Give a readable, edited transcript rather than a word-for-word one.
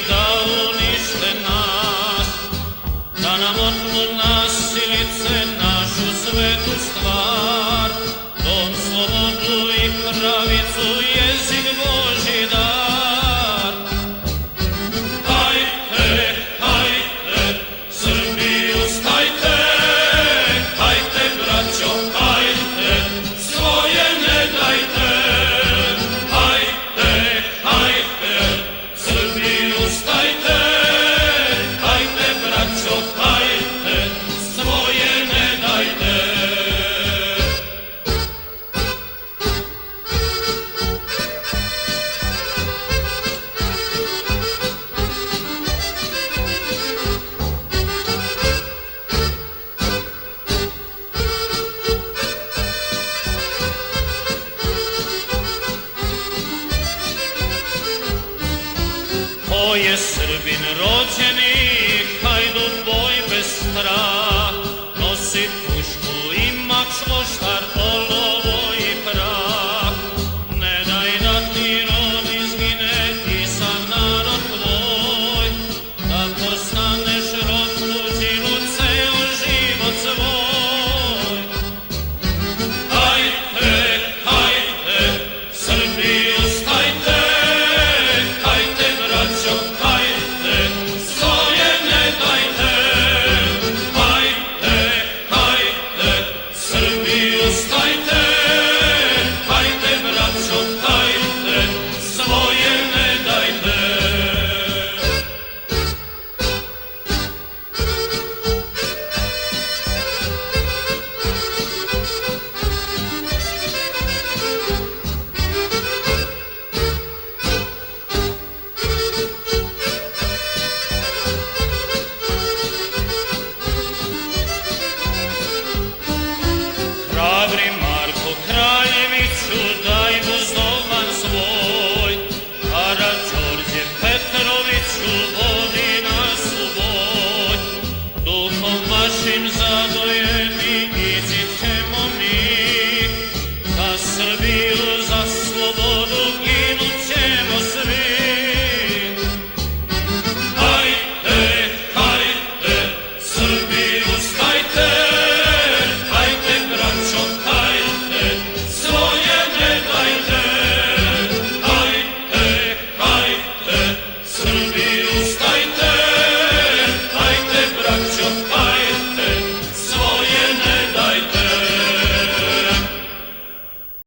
da unište nas, da nam otmu nasilice našu svetu stvar, dom, slobodu i pravicu, jezik Božji dar. Hajte, hajte, Srbi ustajte, hajte braćo, hajte, svoje ne dajte. Hajte, hajte, Srbi ustajte, hajte braćo, hajte, svoje ne dajte. Ko je Srbin rođeni,